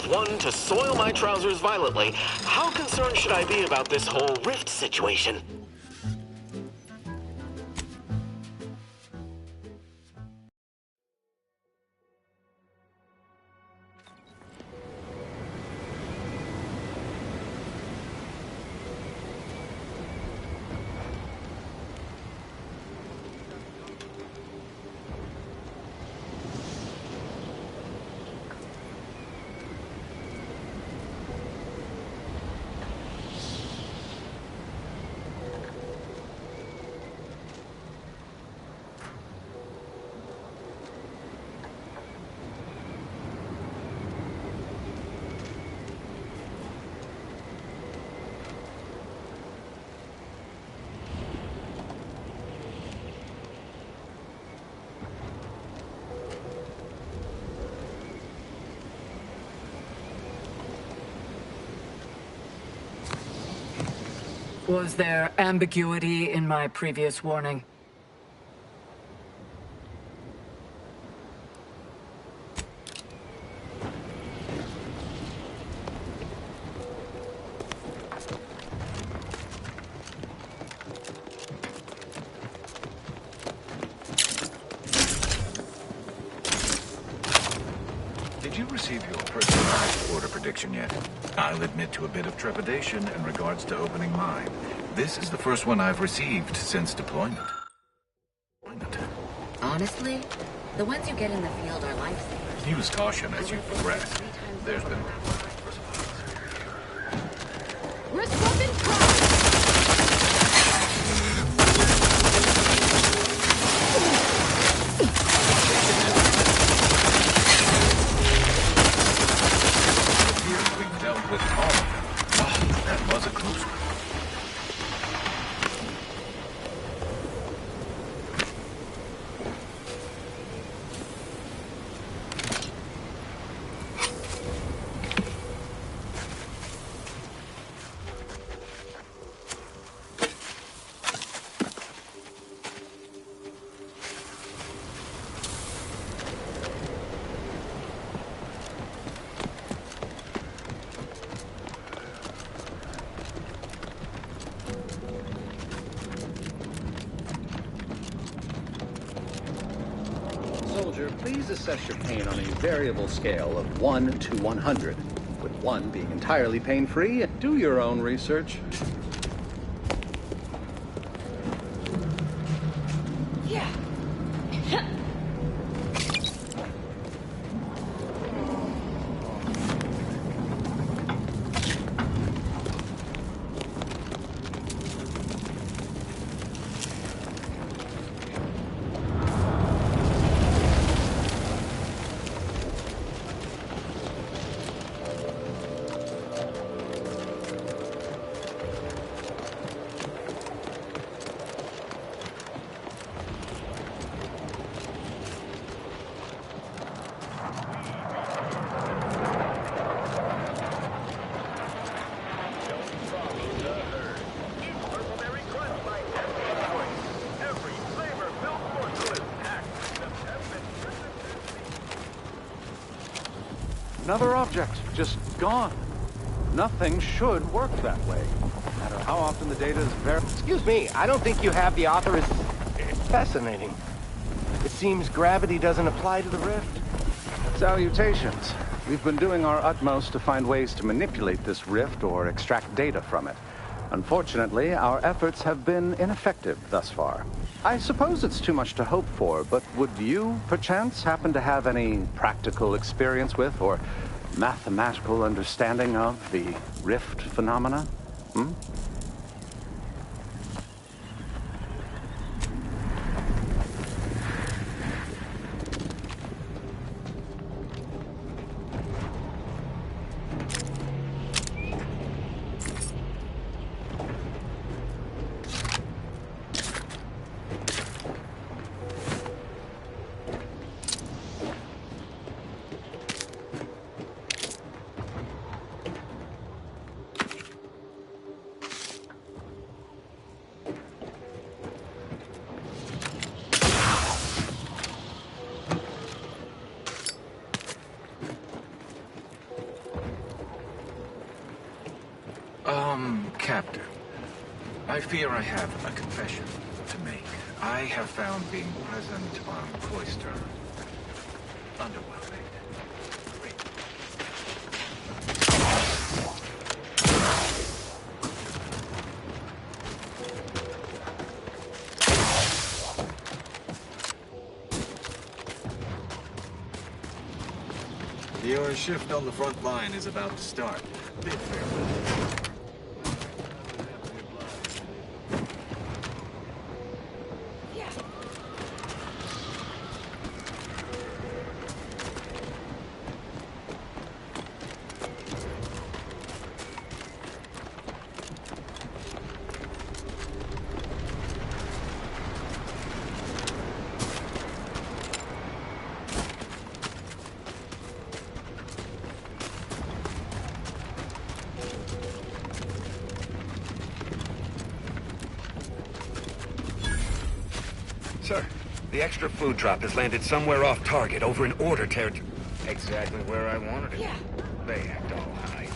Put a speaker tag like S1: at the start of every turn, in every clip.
S1: one to soil my trousers violently, how concerned should I be about this whole rift situation?
S2: Was there ambiguity in my previous warning?
S3: Did you receive your personalized order prediction yet? I'll admit to a bit of trepidation in regards to opening mine. This is the first one I've received since deployment.
S4: Honestly, the ones you get in the field are lifesavers.
S3: Use caution as you progress. There's been...
S4: Risk weapon prime!
S3: We've dealt with all of them. Oh, that was a close one.
S5: Soldier, please assess your pain on a variable scale of 1 to 100, with 1 being entirely pain-free. Do your own research.
S4: Yeah.
S5: Another object, just gone. Nothing should work that way. No matter how often the data is verified.
S6: Excuse me, I don't think you have the author is fascinating. It seems gravity doesn't apply to the rift.
S5: Salutations. We've been doing our utmost to find ways to manipulate this rift or extract data from it. Unfortunately, our efforts have been ineffective thus far. I suppose it's too much to hope for, but would you, perchance, happen to have any practical experience with or mathematical understanding of the rift phenomena? Hmm?
S3: I fear I have a confession to make. I have found being present on Cloister underwhelming. Your shift on the front line is about to start. Bid farewell.
S7: Sir, the extra food drop has landed somewhere off target, over in Order territory. Exactly where I wanted it. Yeah. They act all high.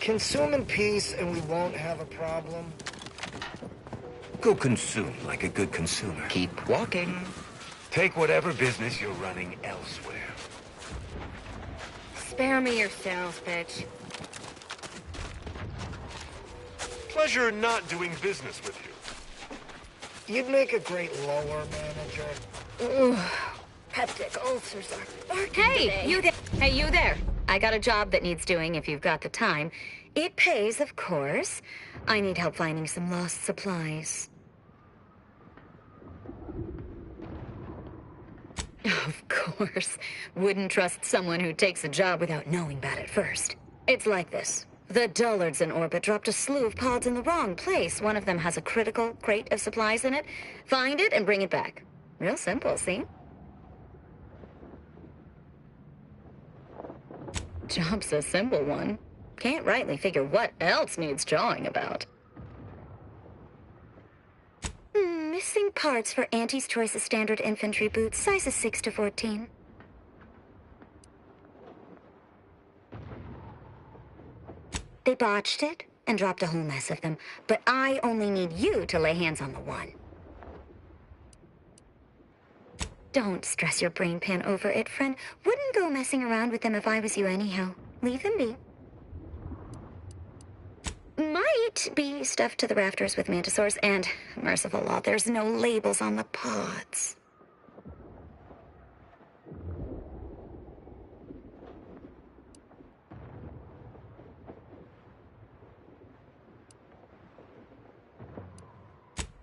S8: Consume in peace and we won't have a problem.
S7: Go consume like a good consumer.
S8: Keep walking.
S7: Take whatever business you're running elsewhere.
S4: Spare me your sales pitch.
S7: Pleasure not doing business with you.
S8: You'd make a great lower manager.
S4: Ooh, peptic ulcers are working today. Hey, you there. I got a job that needs doing if you've got the time. It pays, of course. I need help finding some lost supplies. Of course. Wouldn't trust someone who takes a job without knowing about it first. It's like this. The dullards in orbit dropped a slew of pods in the wrong place. One of them has a critical crate of supplies in it. Find it and bring it back. Real simple, see? Job's a simple one. Can't rightly figure what else needs jawing about. Missing parts for Auntie's Choice of Standard Infantry boots, sizes 6 to 14. They botched it and dropped a whole mess of them, but I only need you to lay hands on the one. Don't stress your brain pan over it, friend. Wouldn't go messing around with them if I was you anyhow. Leave them be. Might be stuffed to the rafters with mantisaurs, and, merciful law, there's no labels on the pods.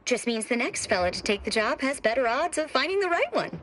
S4: Just means the next fella to take the job has better odds of finding the right one.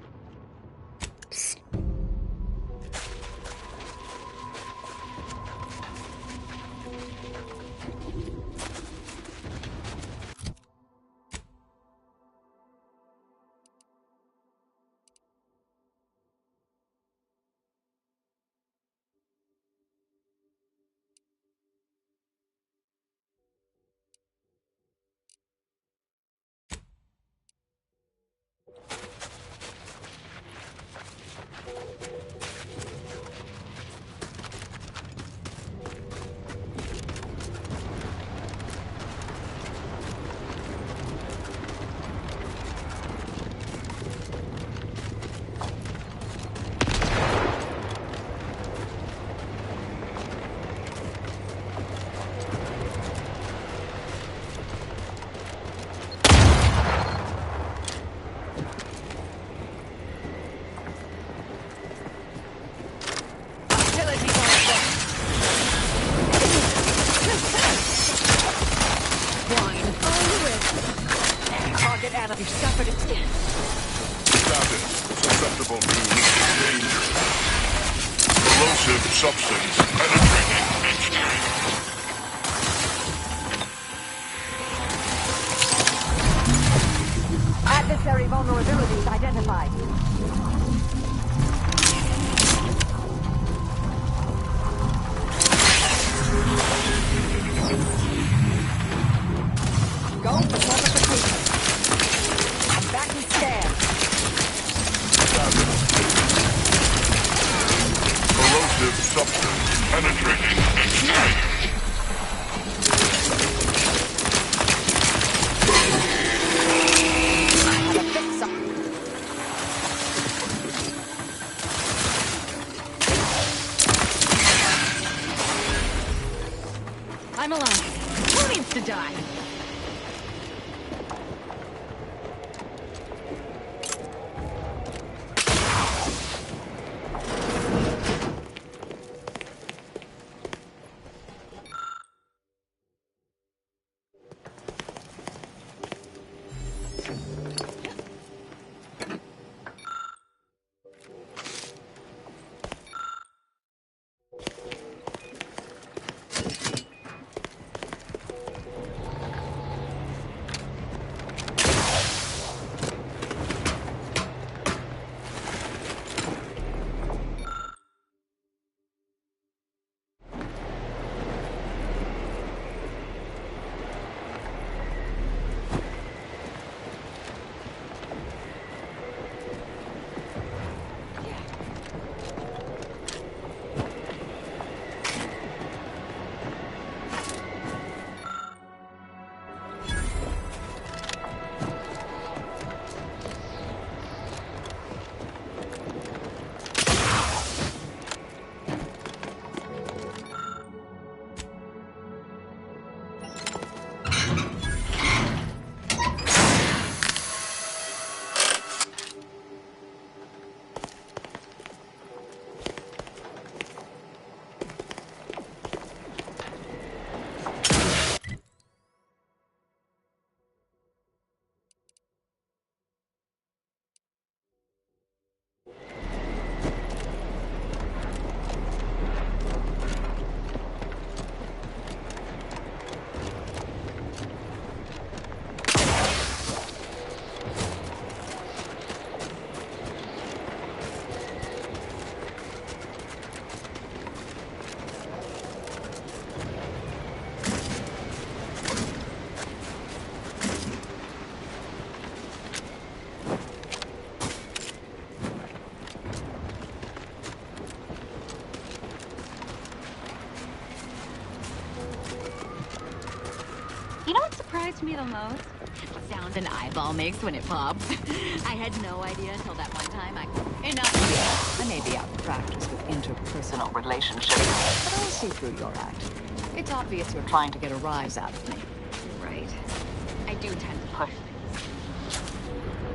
S9: Corrosive substance penetrating engineering.
S10: Adversary vulnerabilities identified. Go for fortification. Back and stand.
S9: Corrosive substance penetrating engineering.
S10: I'm alive. Who needs to die?
S11: You know what surprised me the most? The sound an eyeball makes when it pops. I had no idea until that one time Enough!
S10: I may be out of practice with interpersonal relationships, but I'll see through your act. It's obvious you're trying to get a rise out of me.
S11: Right. I do tend to push things.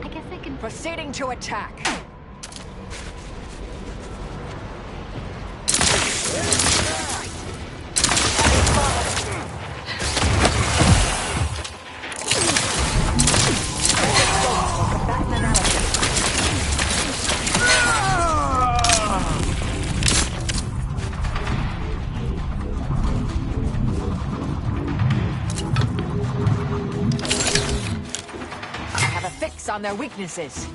S11: I guess I can...
S10: Proceeding to attack! On their weaknesses.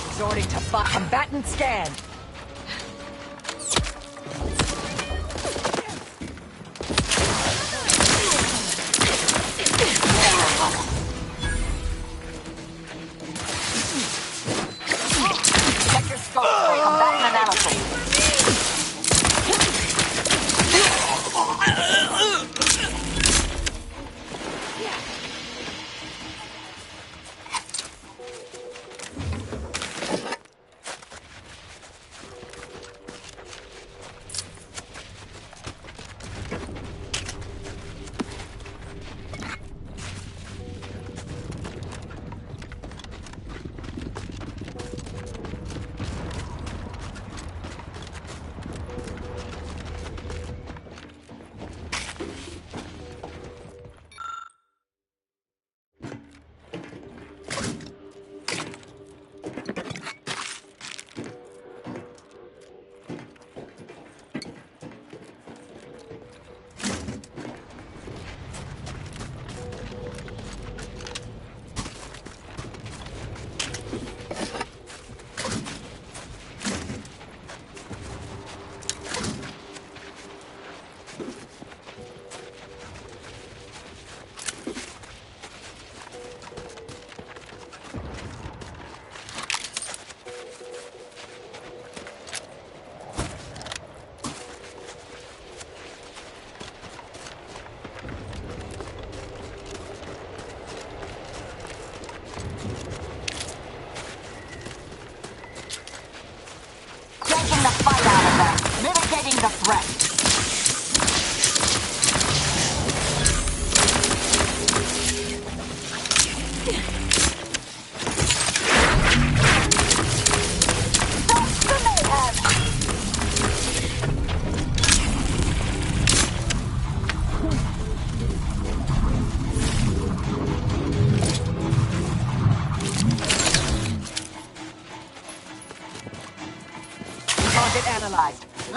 S10: Resorting to combatant scan.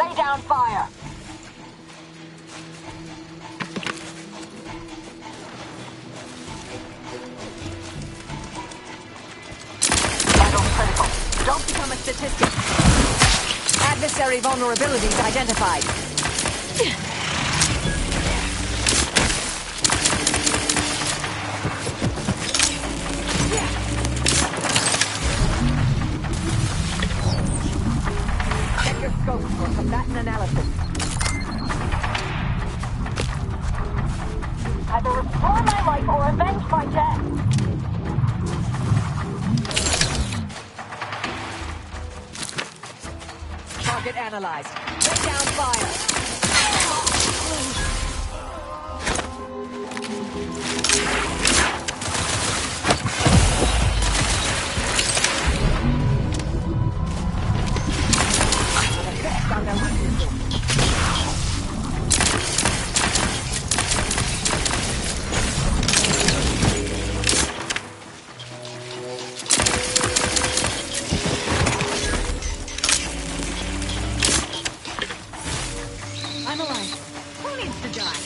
S10: Lay down fire! Vital critical. Don't become a statistic. Adversary vulnerabilities identified. Check your scope for combatant analysis. Either restore my life or avenge my death. Target analyzed. Lay down fire. On their weaknesses.
S11: I'm alive. Who needs to die?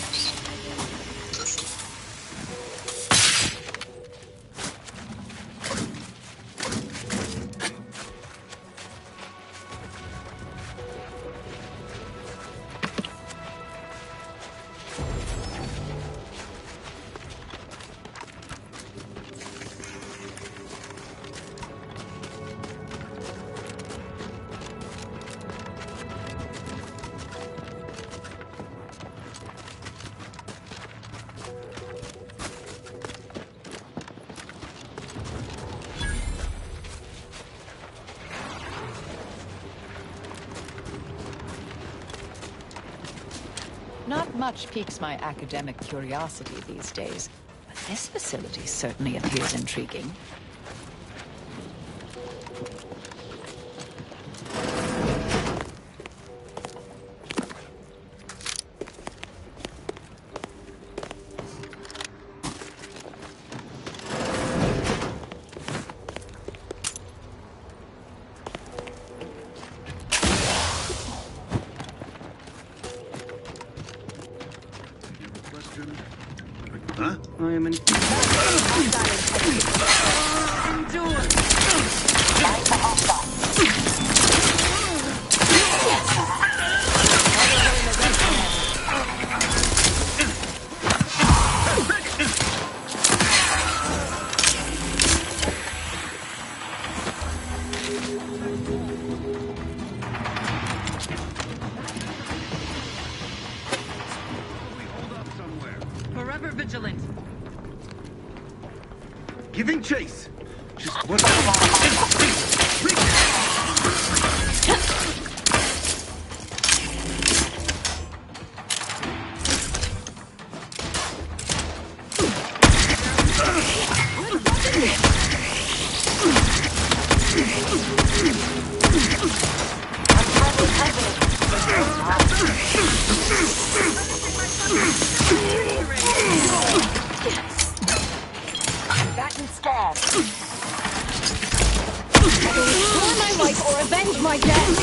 S10: Not much piques my academic curiosity these days, but this facility certainly appears intriguing.
S12: Huh? I am in.
S2: Forever vigilant.
S12: Giving chase. Just what?
S10: Combatant scared. Restore my life or avenge my death.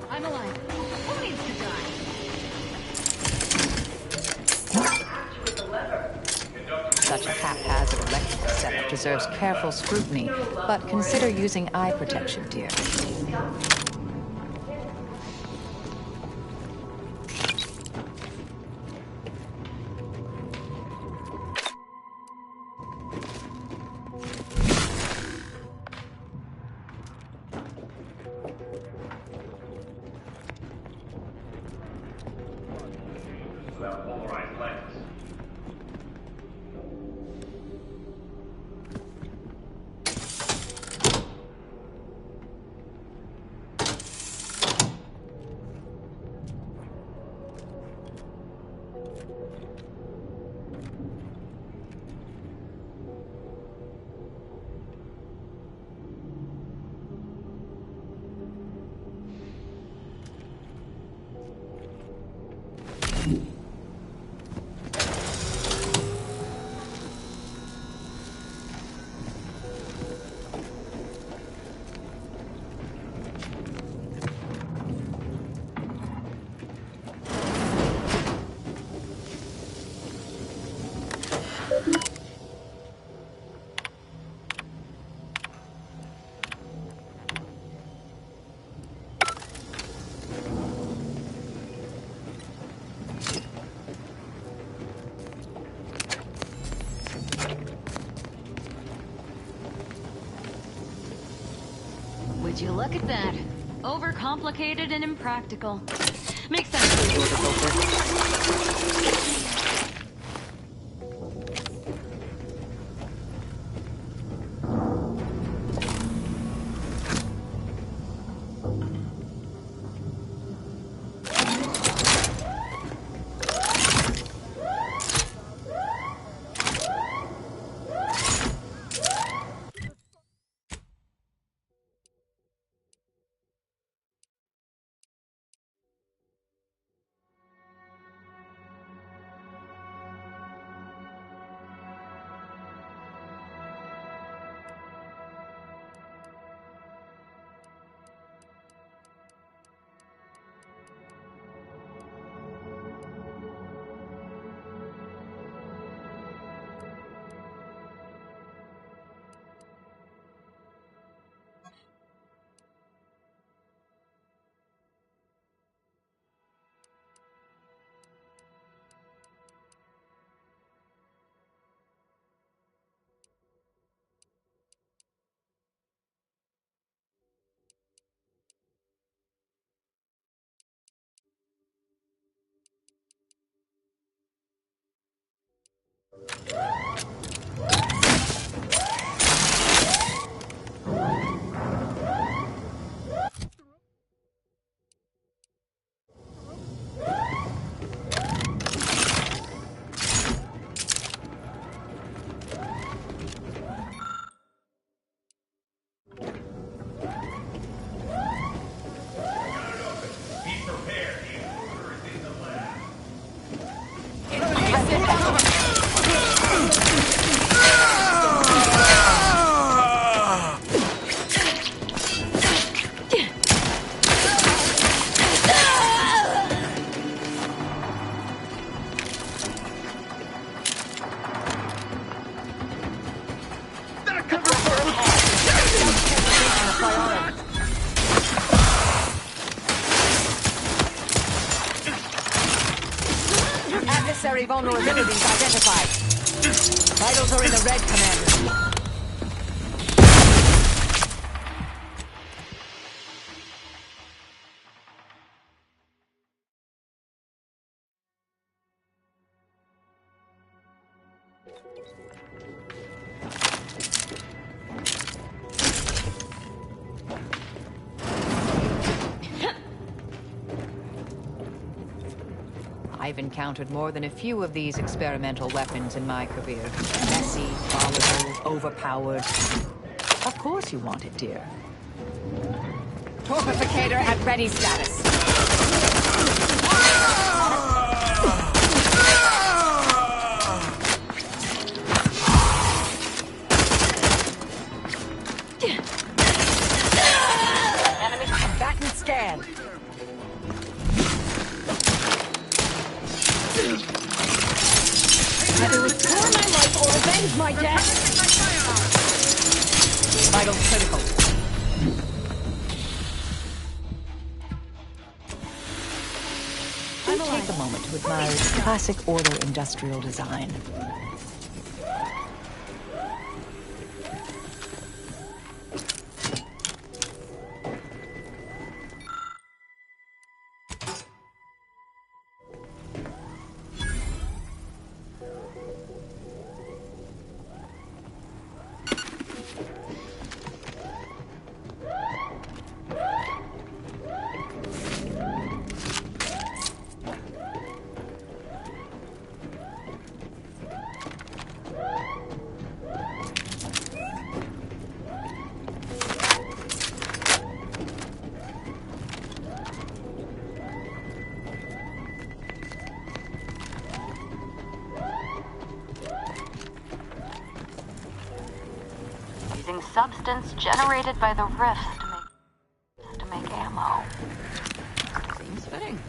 S11: I'm alive. Who needs to die?
S10: Such a haphazard electrical setup deserves careful scrutiny, but consider using eye protection, dear.
S13: Polarized lens.
S11: Look at that. Overcomplicated and impractical. Makes sense for the order filter.
S10: Adversary vulnerabilities identified. Vitals are in the red, Commander. I've encountered more than a few of these experimental weapons in my career. Messy, volatile, overpowered. Of course you want it, dear. Torpificator at ready status. Enemy combatant scanned. Either restore my life or avenge my death! Vital critical. Do take a moment to admire classic order industrial design.
S14: Using substance generated by the rift to make ammo.
S10: Seems fitting.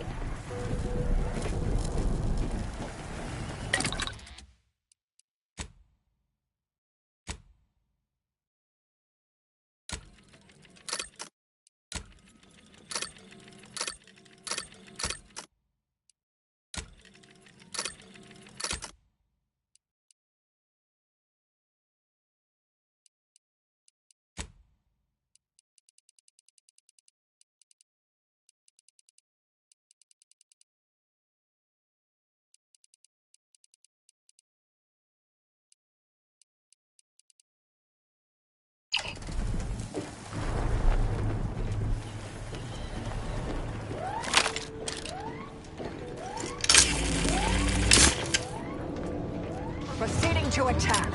S10: to attack.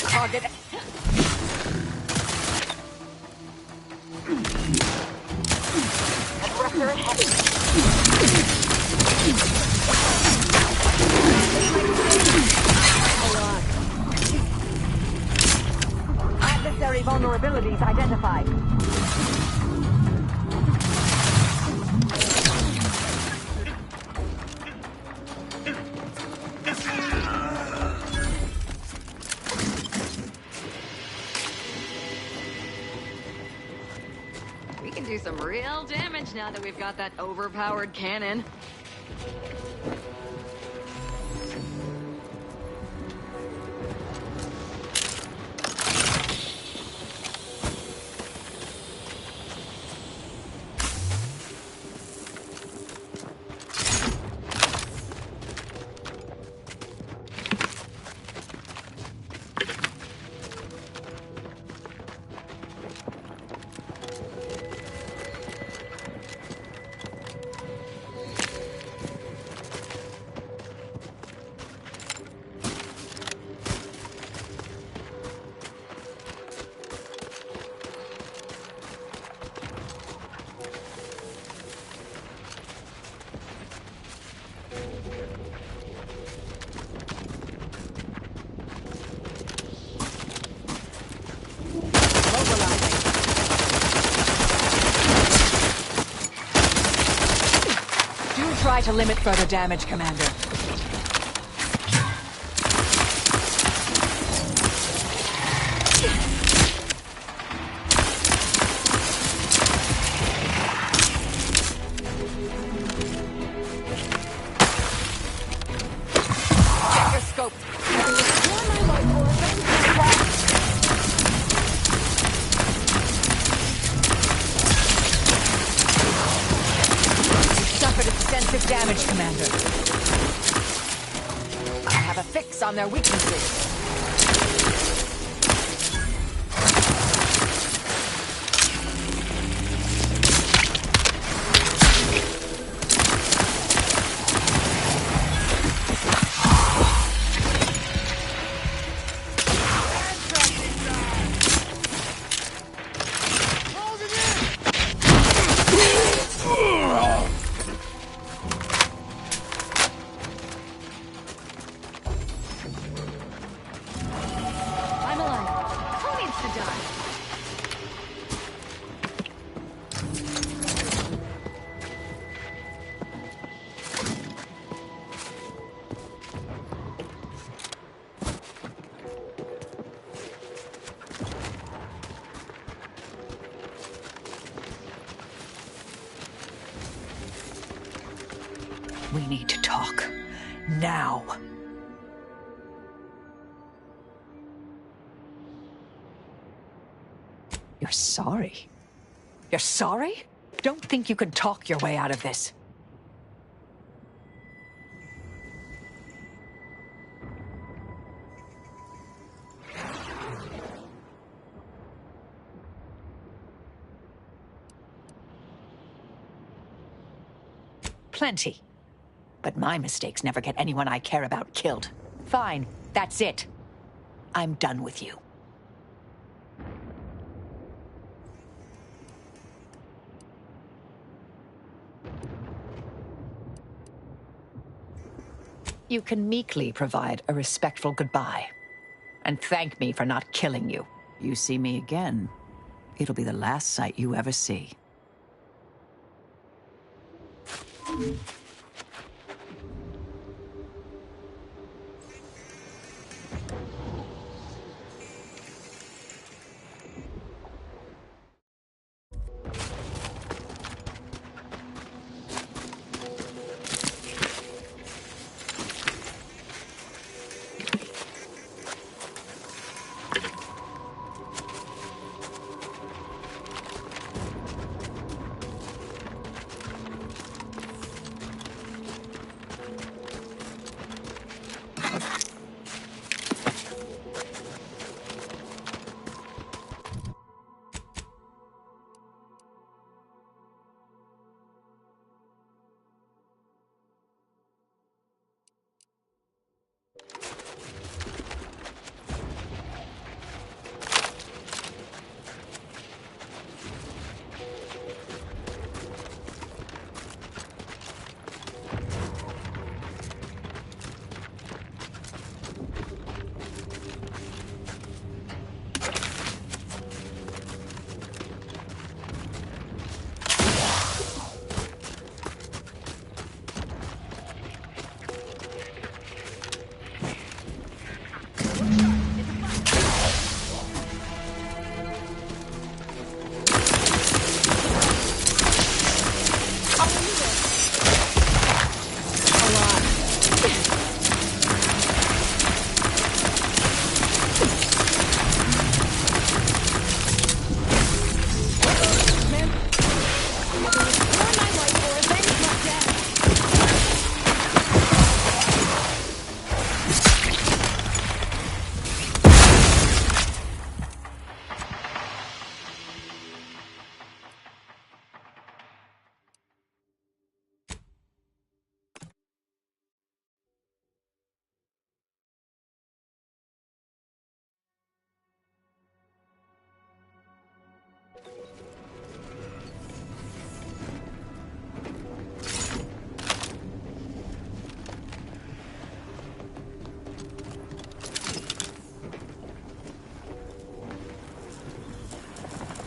S10: Target.
S14: Aggressor ahead.
S10: Adversary vulnerabilities identified.
S11: We can do some real damage now that we've got that overpowered cannon.
S10: Try to limit further damage, Commander. Check your scope. Extensive damage, Commander. I have a fix on their weaknesses. We need to talk. Now. You're sorry? You're sorry? Don't think you can talk your way out of this. Plenty. But my mistakes never get anyone I care about killed. Fine, that's it. I'm done with you. You can meekly provide a respectful goodbye. And thank me for not killing you. You see me again, it'll be the last sight you ever see.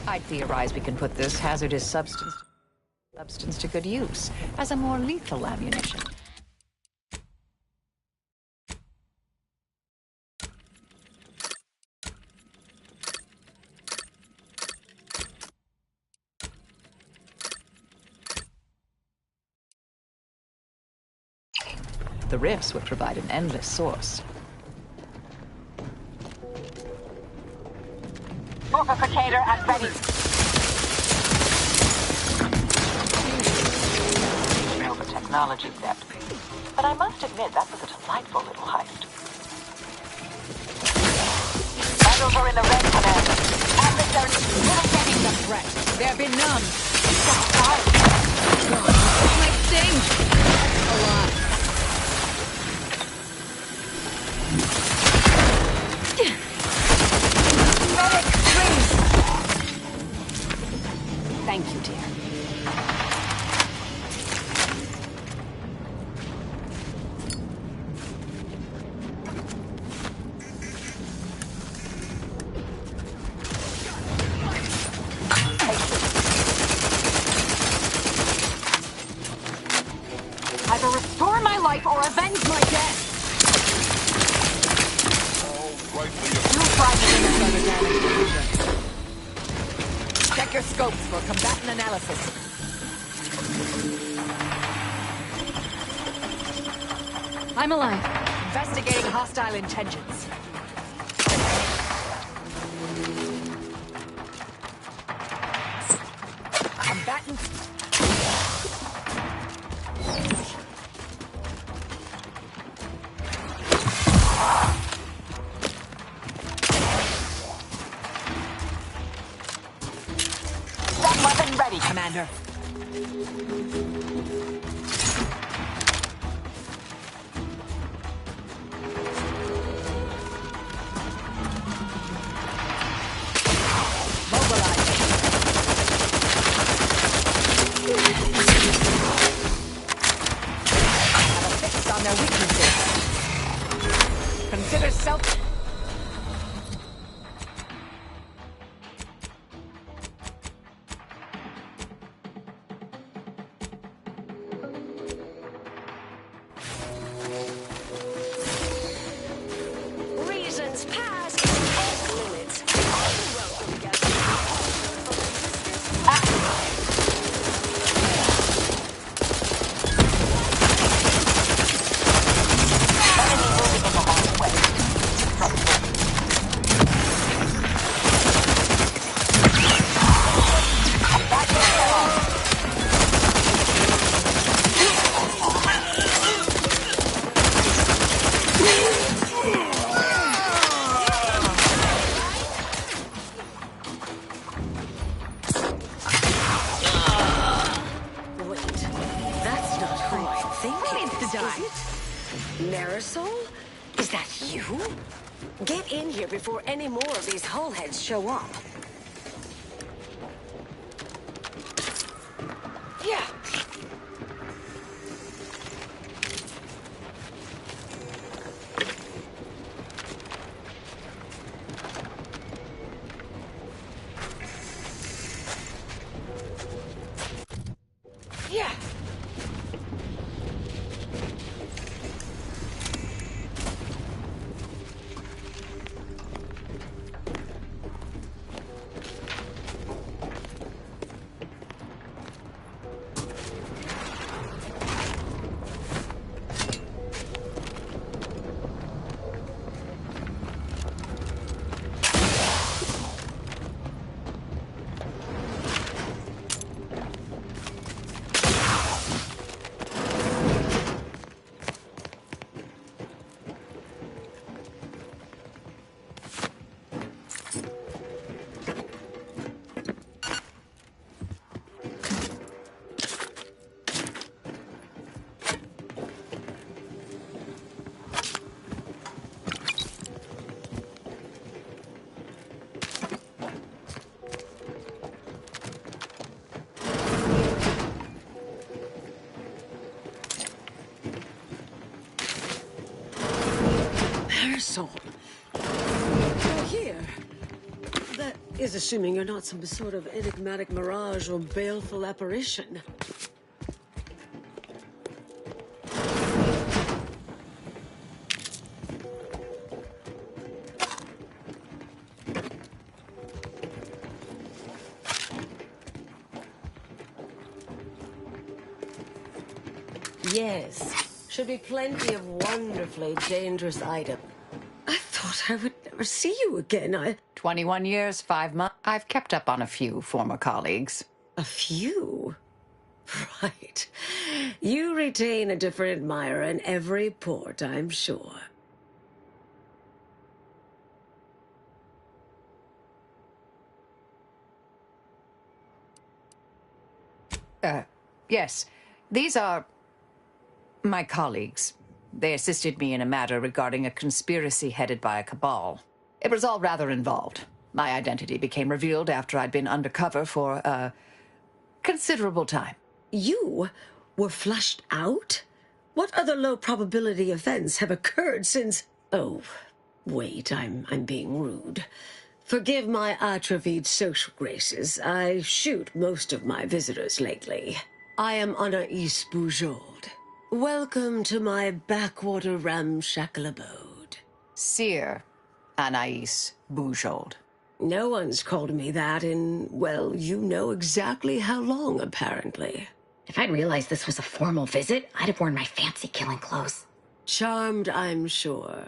S10: I theorize we can put this hazardous substance to good use as a more lethal ammunition. The rifts would provide an endless source.
S15: Morphificator at ready.
S16: Over technology theft. But I must admit, that was a delightful little heist. Vitals are in the red, Commander. Adversary mitigating the threat.
S10: They're benumbed.
S4: My sting! That's a lot.
S10: Thank you, dear.
S15: Either restore my life or avenge my death.
S10: You tried to limit further damage. Check your scopes for combatant analysis.
S4: I'm alive.
S10: Investigating hostile intentions. Combatants.
S16: Weapon ready,
S10: Commander. On their weaknesses. Consider self.
S15: Reasons past limits. Marisol? Is that you? Get in here before any more of these hullheads show up. Yeah. Yeah.
S2: Marisol. You're here.
S15: is assuming you're not some sort of enigmatic mirage or baleful apparition. Yes, should be plenty of wonderfully dangerous items. I thought I would never see you again.
S10: 21 years, 5 months. I've kept up on a few former colleagues.
S15: A few? Right. You retain a different admirer in every port, I'm sure.
S10: Yes. These are my colleagues. They assisted me in a matter regarding a conspiracy headed by a cabal. It was all rather involved. My identity became revealed after I'd been undercover for a considerable time.
S15: You were flushed out? What other low-probability events have occurred since... Oh, wait, I'm being rude. Forgive my atrophied social graces. I shoot most of my visitors lately. I am Anais Bujold. Welcome to my backwater ramshackle abode.
S10: Seer Anais Bujold.
S15: No one's called me that in, well, you know exactly how long, apparently.
S4: If I'd realized this was a formal visit, I'd have worn my fancy killing clothes.
S15: Charmed, I'm sure.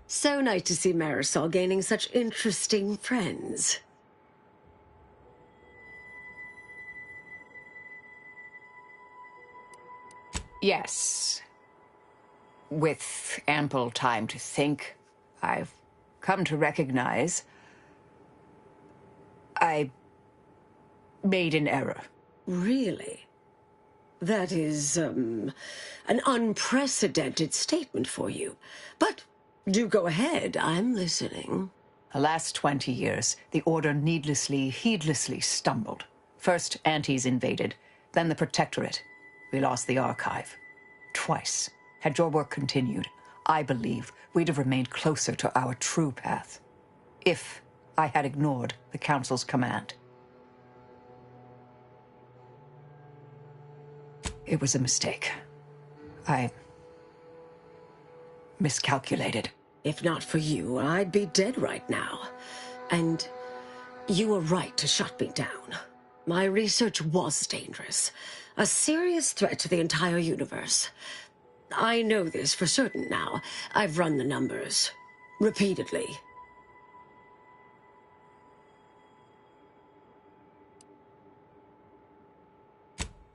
S15: So nice to see Marisol gaining such interesting friends.
S10: Yes. With ample time to think, I've come to recognize I made an error.
S15: Really? That is, an unprecedented statement for you. But do go ahead, I'm listening.
S10: The last 20 years, the Order heedlessly stumbled. First, Antes invaded, then the Protectorate. We lost the Archive. Twice. Had your work continued, I believe we'd have remained closer to our true path. If I had ignored the Council's command. It was a mistake. I miscalculated.
S15: If not for you, I'd be dead right now. And you were right to shut me down. My research was dangerous. A serious threat to the entire universe. I know this for certain now. I've run the numbers. Repeatedly.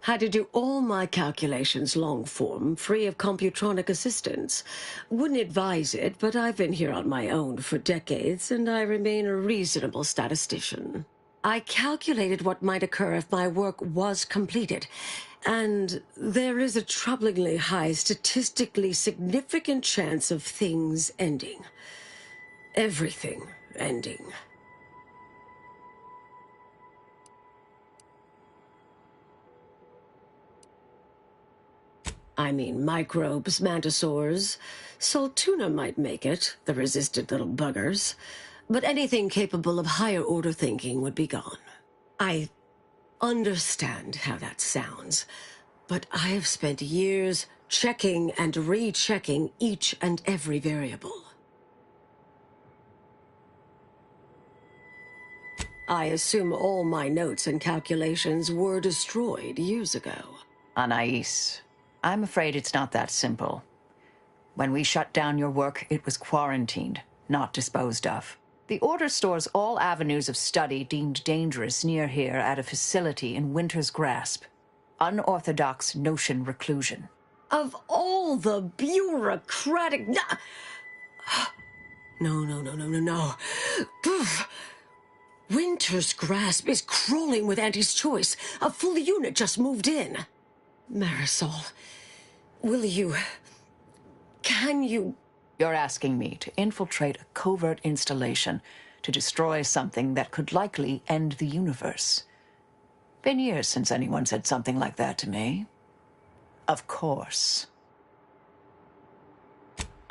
S15: Had to do all my calculations long form, free of computronic assistance. Wouldn't advise it, but I've been here on my own for decades, and I remain a reasonable statistician. I calculated what might occur if my work was completed, and there is a troublingly high, statistically significant chance of things ending. Everything ending. I mean, microbes, mantisaurs. Salt tuna might make it, the resistant little buggers. But anything capable of higher-order thinking would be gone. I understand how that sounds, but I have spent years checking and rechecking each and every variable. I assume all my notes and calculations were destroyed years ago.
S10: Anais, I'm afraid it's not that simple. When we shut down your work, it was quarantined, not disposed of. The Order stores all avenues of study deemed dangerous near here at a facility in Winter's Grasp. Unorthodox notion reclusion.
S15: Of all the bureaucratic... No. Poof. Winter's Grasp is crawling with Auntie's choice. A full unit just moved in. Marisol, will you... Can you...
S10: You're asking me to infiltrate a covert installation to destroy something that could likely end the universe. Been years since anyone said something like that to me. Of course.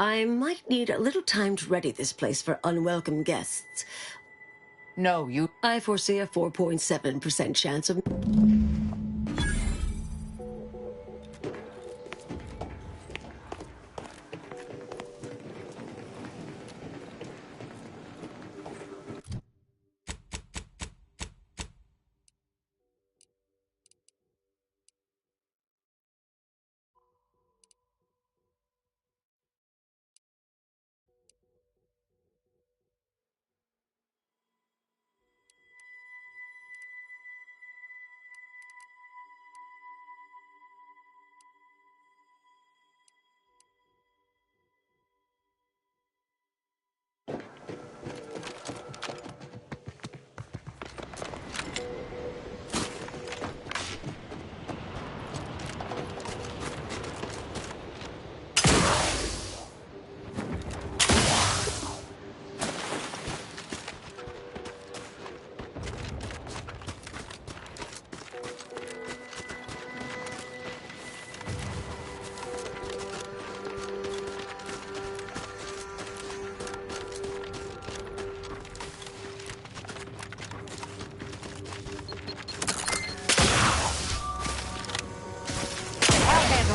S15: I might need a little time to ready this place for unwelcome guests.
S10: No, you...
S15: I foresee a 4.7% chance of...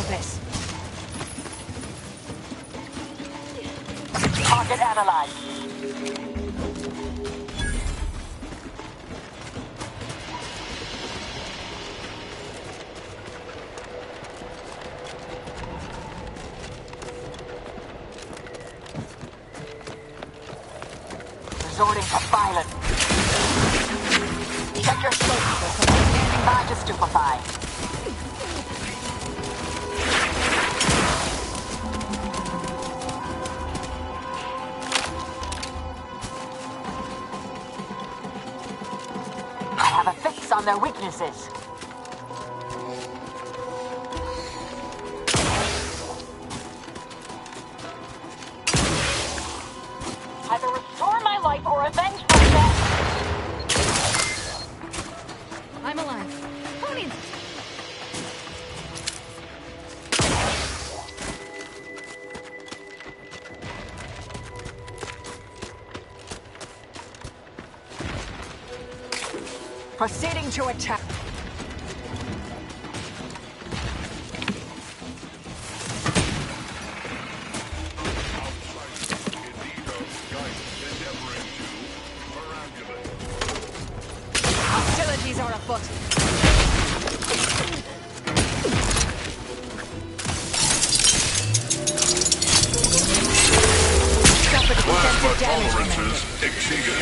S10: This.
S16: Target analyzed. Resorting to violence. Check your scope. Standing by to stupefy. I have a fix on their weaknesses. Either restore my life or avenge my death.
S11: I'm alive. Who needs...
S10: Proceeding to attack. Hostilities are afoot.
S9: Plasma tolerances exceeded.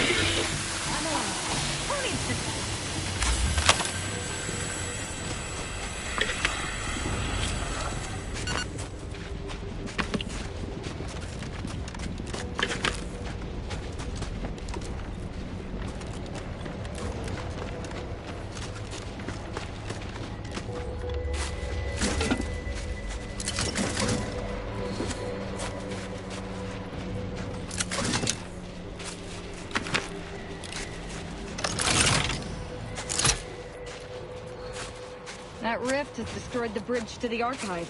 S11: That rift has destroyed the bridge to the archive.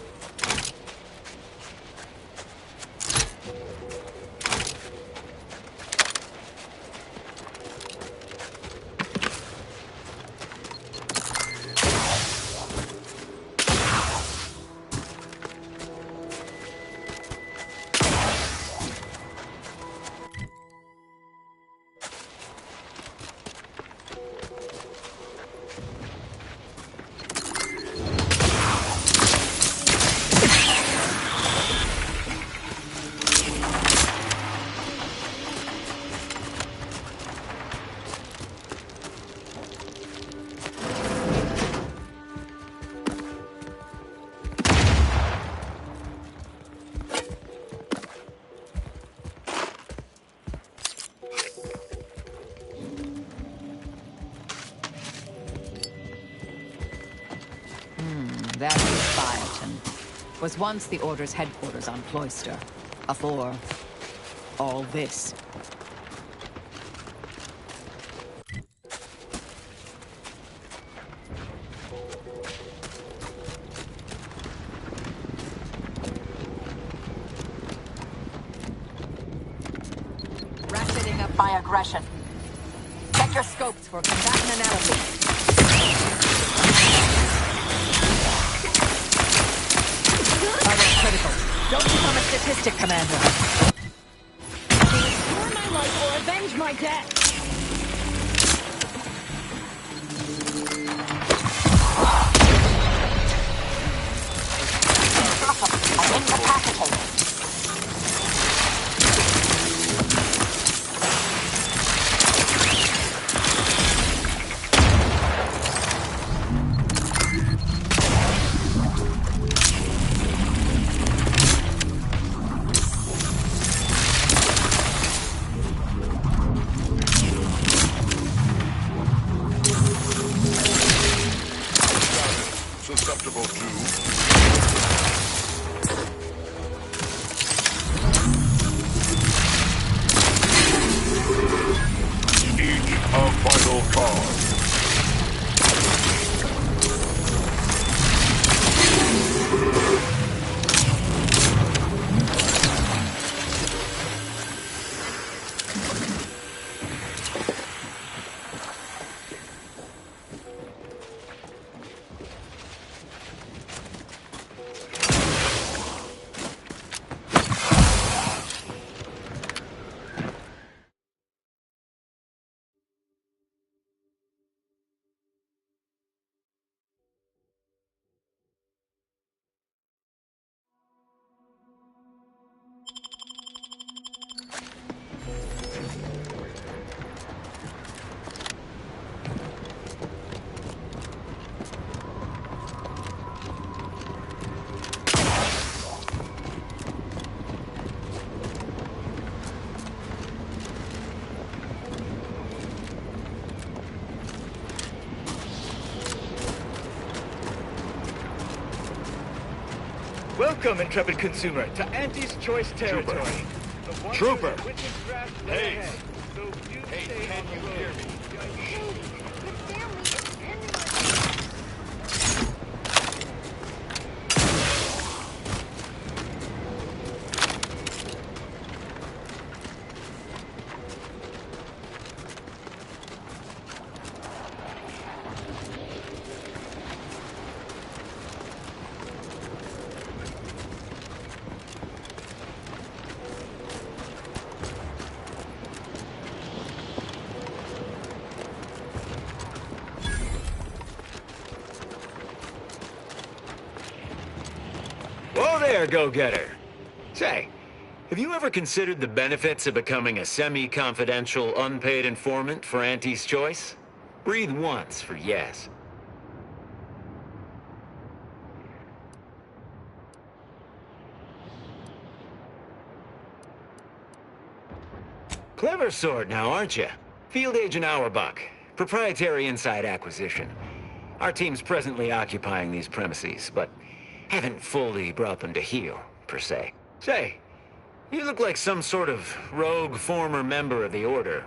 S10: That is Byerton. Was once the Order's headquarters on Cloister. Afore all this.
S16: support my aggression.
S10: Check your scopes for combatant analysis. That was critical. Don't become a statistic, Commander.
S15: Restore my life or avenge my death!
S16: I'm incapacitated.
S9: Susceptible to... Each a vital cause.
S17: Welcome, intrepid consumer, to Auntie's Choice territory.
S9: Trooper!
S17: Hey!
S9: Hey, can you hear me?
S18: Whoa there, go-getter. Say, have you ever considered the benefits of becoming a semi-confidential, unpaid informant for Auntie's Choice? Breathe once for yes. Clever sort now, aren't you? Field Agent Auerbach, proprietary inside acquisition. Our team's presently occupying these premises, but haven't fully brought them to heel, per se. Say, you look like some sort of rogue former member of the Order.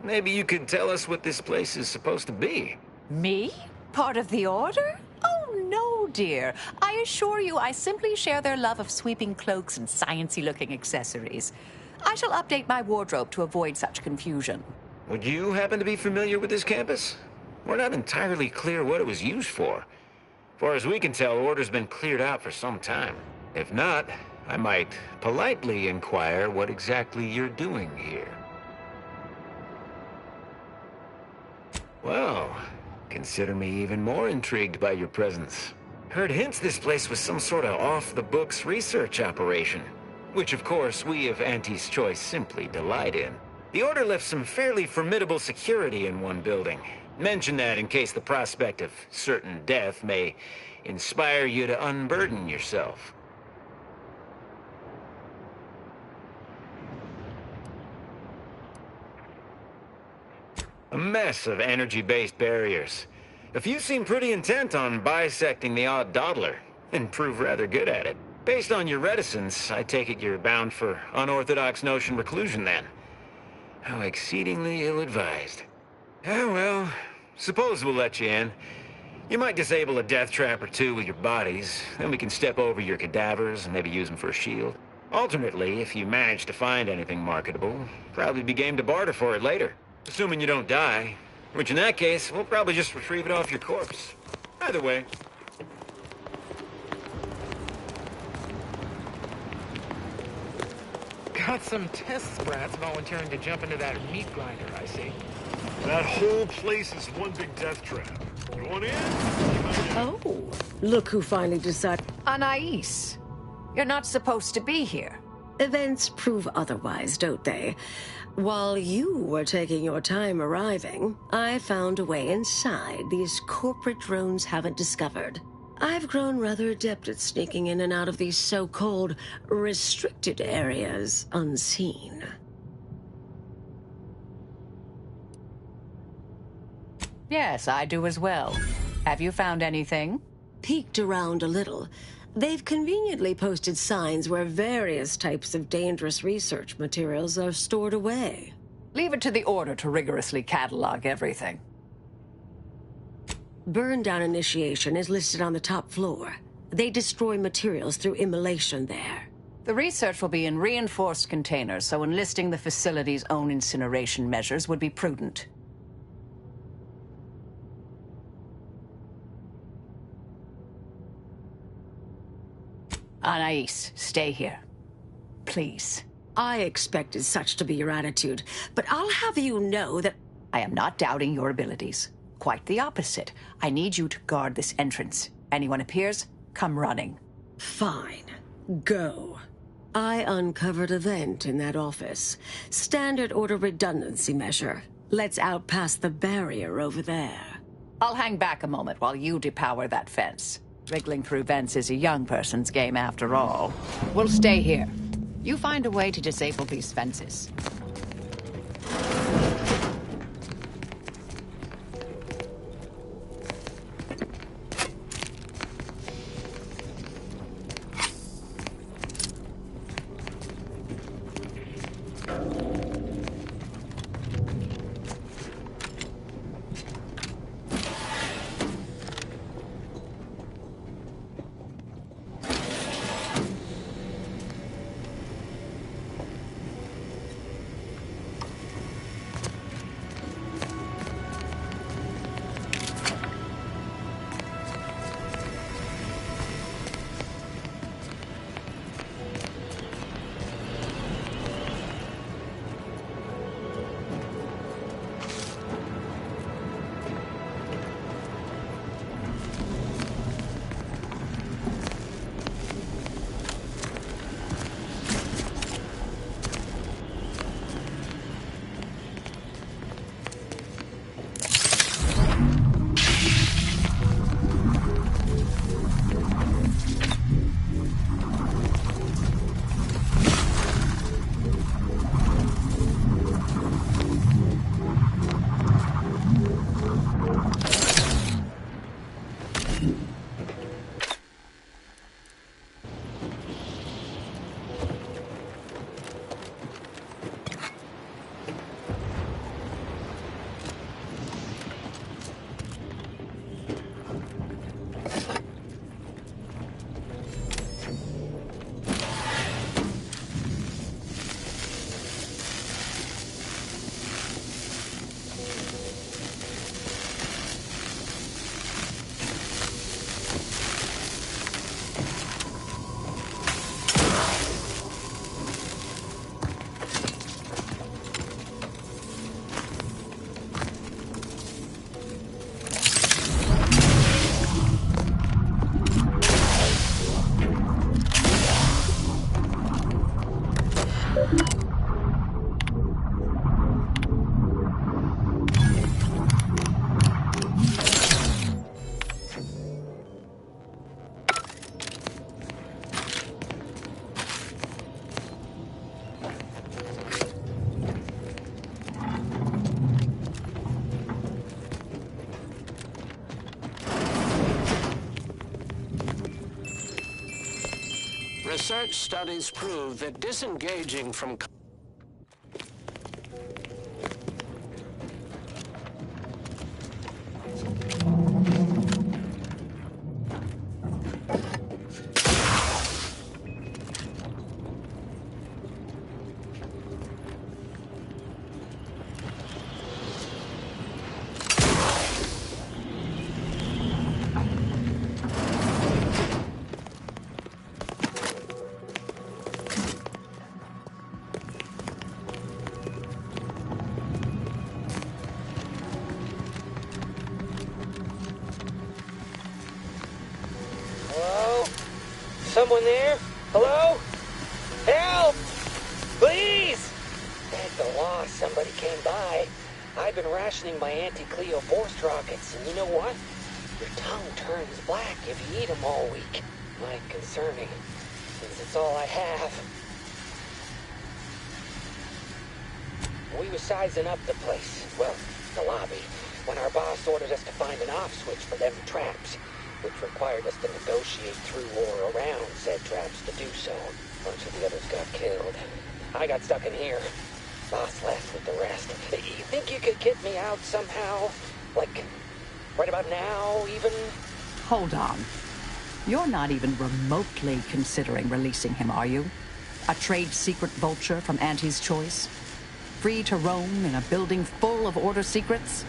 S18: Maybe you could tell us what this place is supposed to be.
S10: Me? Part of the Order? Oh, no, dear. I assure you I simply share their love of sweeping cloaks and sciencey-looking accessories. I shall update my wardrobe to avoid such confusion.
S18: Would you happen to be familiar with this campus? We're not entirely clear what it was used for. Far as we can tell, Order's been cleared out for some time. If not, I might politely inquire what exactly you're doing here. Well, consider me even more intrigued by your presence. Heard hints this place was some sort of off-the-books research operation, which of course we of Auntie's Choice simply delight in. The Order left some fairly formidable security in one building. Mention that in case the prospect of certain death may inspire you to unburden yourself. A mess of energy-based barriers. A few seem pretty intent on bisecting the odd dawdler, and prove rather good at it. Based on your reticence, I take it you're bound for unorthodox notion reclusion then. How exceedingly ill-advised. Oh, well, suppose we'll let you in. You might disable a death trap or two with your bodies, then we can step over your cadavers and maybe use them for a shield. Alternately, if you manage to find anything marketable, probably be game to barter for it later. Assuming you don't die. Which in that case, we'll probably just retrieve it off your corpse. Either way.
S17: Got some test sprats volunteering to jump into that meat grinder, I see.
S9: That whole place is one big death trap. Going in?
S15: Oh, look who finally decided.
S10: Anais, you're not supposed to be here.
S15: Events prove otherwise, don't they? While you were taking your time arriving, I found a way inside these corporate drones haven't discovered. I've grown rather adept at sneaking in and out of these so-called restricted areas unseen.
S10: Yes, I do as well. Have you found anything?
S15: Peeked around a little. They've conveniently posted signs where various types of dangerous research materials are stored away.
S10: Leave it to the Order to rigorously catalog everything.
S15: Burn down initiation is listed on the top floor. They destroy materials through immolation there.
S10: The research will be in reinforced containers, so enlisting the facility's own incineration measures would be prudent. Anais, stay here. Please.
S15: I expected such to be your attitude, but I'll have you know that
S10: I am not doubting your abilities. Quite the opposite. I need you to guard this entrance. Anyone appears, come running.
S15: Fine. Go. I uncovered a vent in that office. Standard order redundancy measure. Let's out past the barrier over there.
S10: I'll hang back a moment while you depower that fence. Wriggling through vents is a young person's game after all. We'll stay here. You find a way to disable these fences.
S19: Research studies prove that disengaging from
S6: someone there? Hello? Help! Please! Thank the law somebody came by. I've been rationing my anti-Cleo Force rockets, and you know what? Your tongue turns black if you eat them all week. Might concerning, since it's all I have. We was sizing up the place, well, the lobby, when our boss ordered us to find an off switch for them traps, which required us to negotiate through or around said traps to do so. A bunch of the others got killed. I got stuck in here. Boss left with the rest. You think you could get me out somehow? Like, right about now, even?
S10: Hold on. You're not even remotely considering releasing him, are you? A trade secret vulture from Auntie's Choice? Free to roam in a building full of order secrets?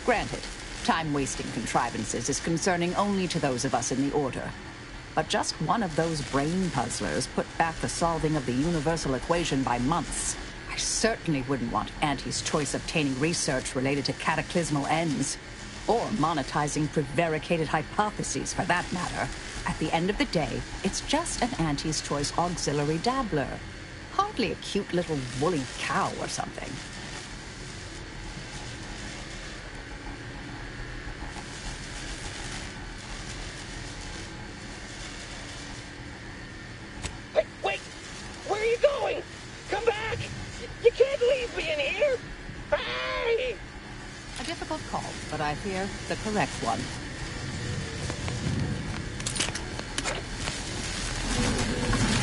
S10: Granted, time-wasting contrivances is concerning only to those of us in the Order. But just one of those brain puzzlers put back the solving of the universal equation by months. I certainly wouldn't want Auntie's Choice obtaining research related to cataclysmal ends, or monetizing prevaricated hypotheses for that matter. At the end of the day, it's just an Auntie's Choice auxiliary dabbler. Hardly a cute little woolly cow or something.
S6: Wait! Where are you going? Come back! You can't leave me in here! Hey!
S10: A difficult call, but I fear the correct one.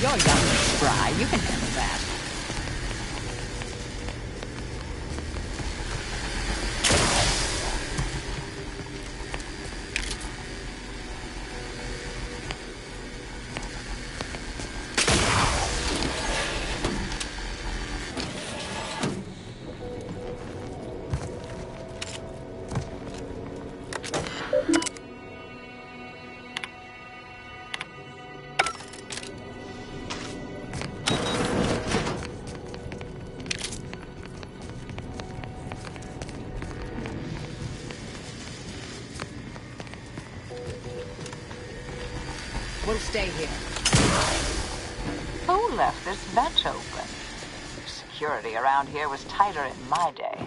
S10: You're young and spry. You can handle that. We'll stay here.
S16: Who left this vent open? Security around here was tighter in my day.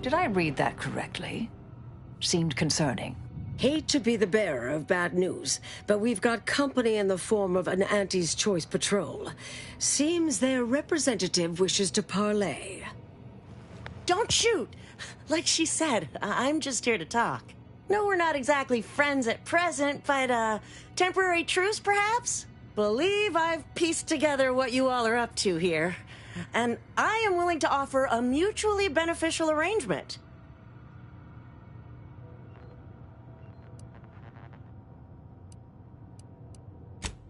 S10: Did I read that correctly? Seemed concerning.
S15: Hate to be the bearer of bad news, but we've got company in the form of an Auntie's Choice patrol. Seems their representative wishes to parley.
S20: Don't shoot! Like she said, I'm just here to talk. No, we're not exactly friends at present, but, temporary truce, perhaps? Believe I've pieced together what you all are up to here. And I am willing to offer a mutually beneficial arrangement.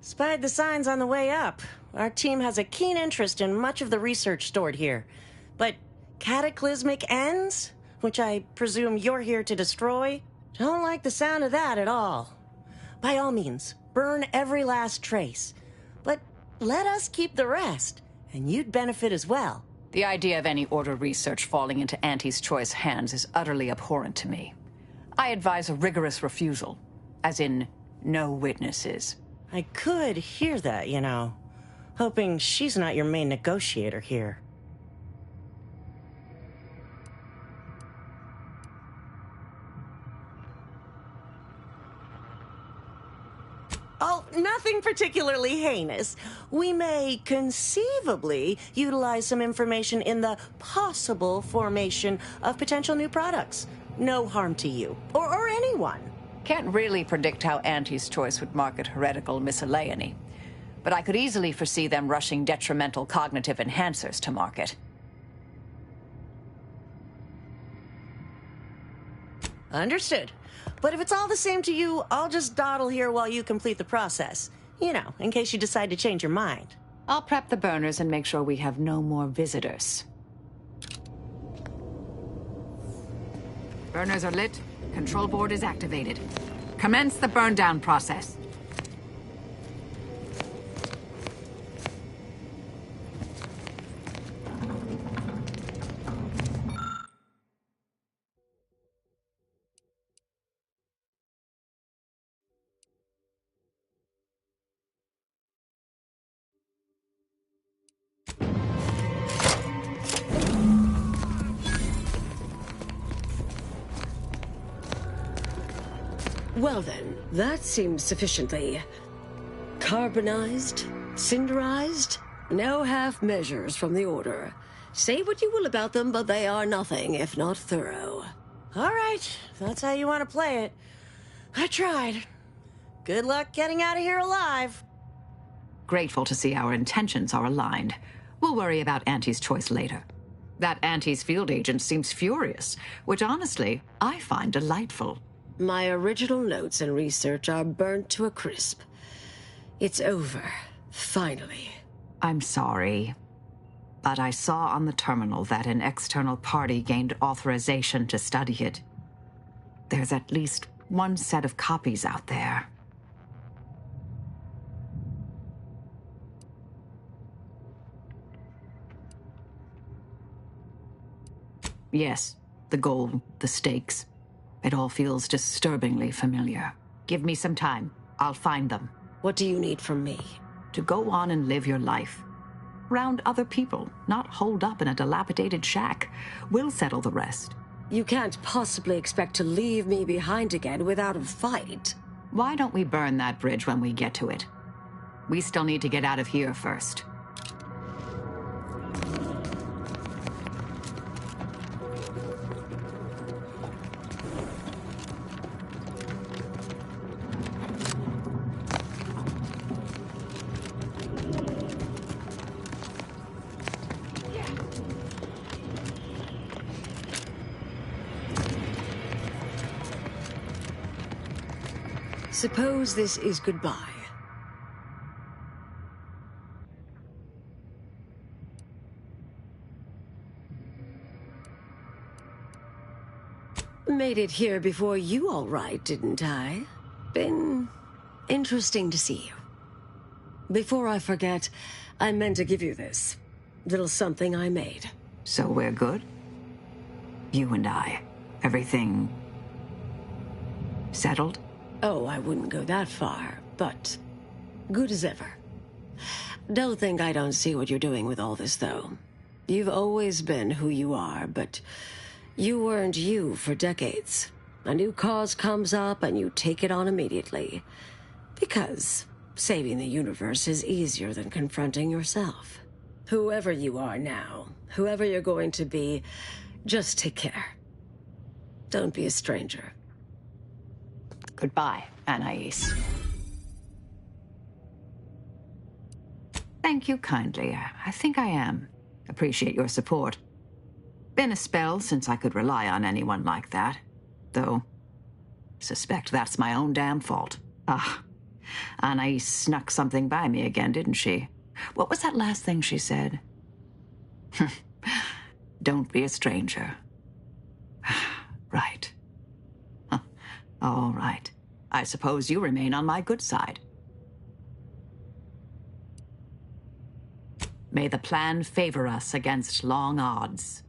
S20: Spied the signs on the way up. Our team has a keen interest in much of the research stored here. But cataclysmic ends, which I presume you're here to destroy, don't like the sound of that at all. By all means, burn every last trace. But let us keep the rest, and you'd benefit as well.
S10: The idea of any Order research falling into Auntie's Choice hands is utterly abhorrent to me. I advise a rigorous refusal, as in no witnesses.
S20: I could hear that, you know. Hoping she's not your main negotiator here. Oh, nothing particularly heinous. We may conceivably utilize some information in the possible formation of potential new products. No harm to you, or anyone.
S10: Can't really predict how Auntie's Choice would market heretical miscellany, but I could easily foresee them rushing detrimental cognitive enhancers to market.
S20: Understood. But if it's all the same to you, I'll just dawdle here while you complete the process. You know, in case you decide to change your mind.
S10: I'll prep the burners and make sure we have no more visitors. Burners are lit. Control board is activated. Commence the burn down process.
S15: Well then, that seems sufficiently carbonized, cinderized. No half measures from the Order. Say what you will about them, but they are nothing if not thorough.
S20: All right, if that's how you want to play it. I tried. Good luck getting out of here alive.
S10: Grateful to see our intentions are aligned. We'll worry about Auntie's choice later. That Auntie's field agent seems furious, which honestly, I find delightful.
S15: My original notes and research are burnt to a crisp. It's over, finally.
S10: I'm sorry, but I saw on the terminal that an external party gained authorization to study it. There's at least one set of copies out there. Yes, the goal, the stakes. It all feels disturbingly familiar. Give me some time. I'll find them.
S15: What do you need from me?
S10: To go on and live your life. Round other people, not holed up in a dilapidated shack. We'll settle the rest.
S15: You can't possibly expect to leave me behind again without a fight.
S10: Why don't we burn that bridge when we get to it? We still need to get out of here first.
S15: Suppose this is goodbye. Made it here before you all right, didn't I? Been interesting to see you. Before I forget, I meant to give you this. Little something I made.
S10: So we're good? You and I. Everything settled?
S15: Oh, I wouldn't go that far, but good as ever. Don't think I don't see what you're doing with all this, though. You've always been who you are, but you weren't you for decades. A new cause comes up and you take it on immediately. Because saving the universe is easier than confronting yourself. Whoever you are now, whoever you're going to be, just take care. Don't be a stranger.
S10: Goodbye, Anais. Thank you kindly. I think I am. Appreciate your support. Been a spell since I could rely on anyone like that. Though, suspect that's my own damn fault. Ah, Anais snuck something by me again, didn't she? What was that last thing she said? Don't be a stranger. Right. All right. I suppose you remain on my good side. May the plan favor us against long odds.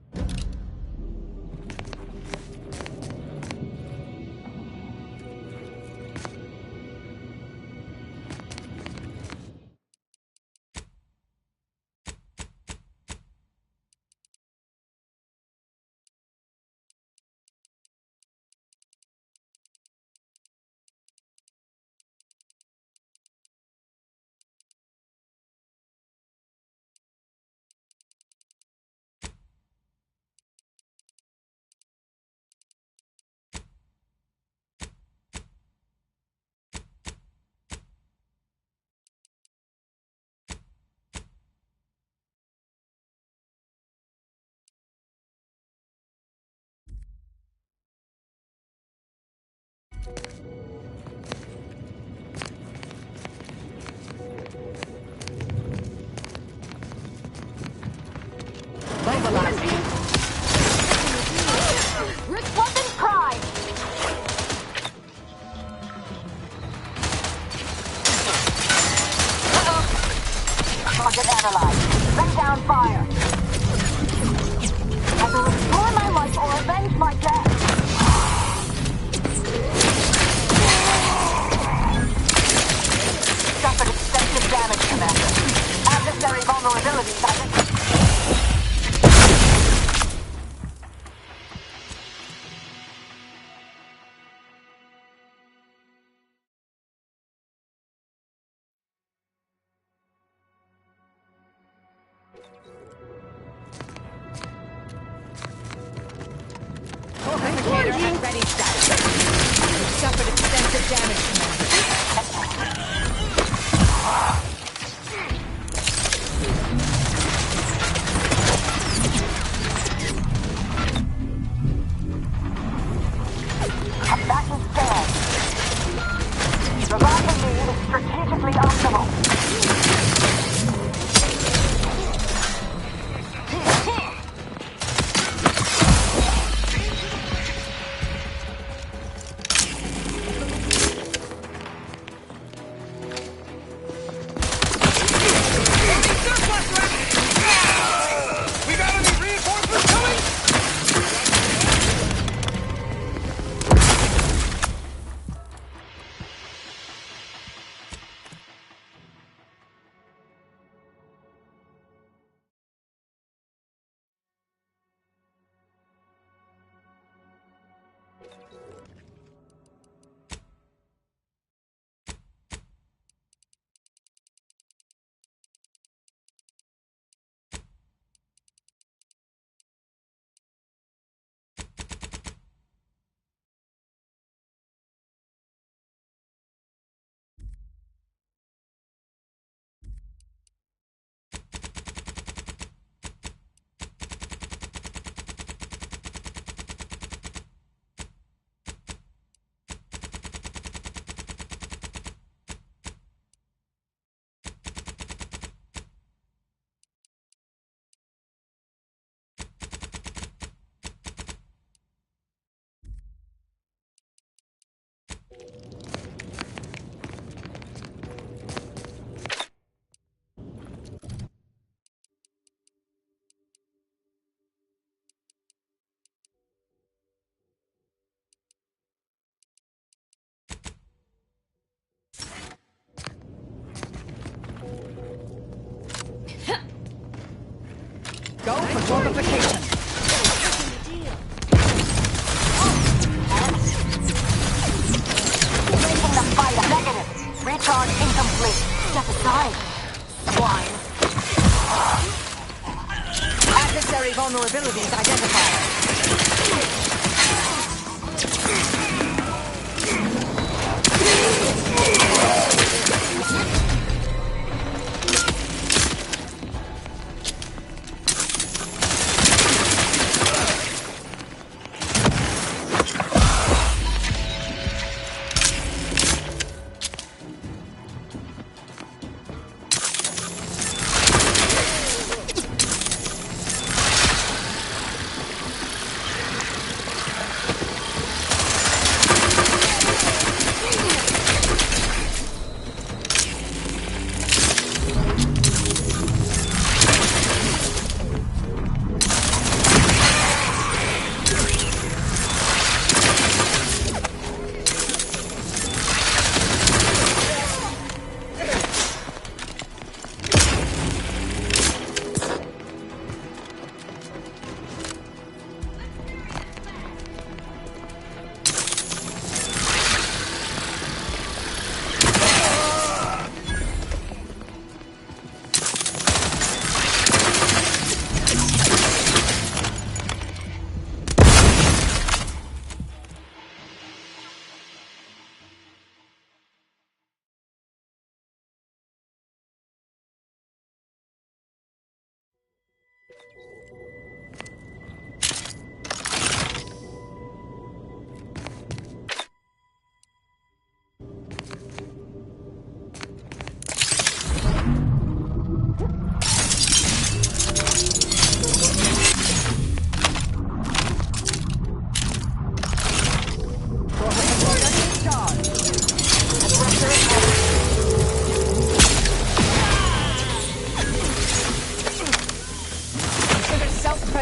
S11: Mobilizing. Rift weapons prime.
S14: Target analyzed. Lay down fire. Either restore my life or avenge my death. Suffered extensive damage, Commander. Adversary vulnerabilities identified.
S10: Ready status. Suffered extensive damage,
S14: That is dead. Reviving me is strategically optimal.
S10: Go for fortification.
S14: Making the fight a negative. Recharge incomplete. Step aside. Swine.
S10: Adversary vulnerabilities identified.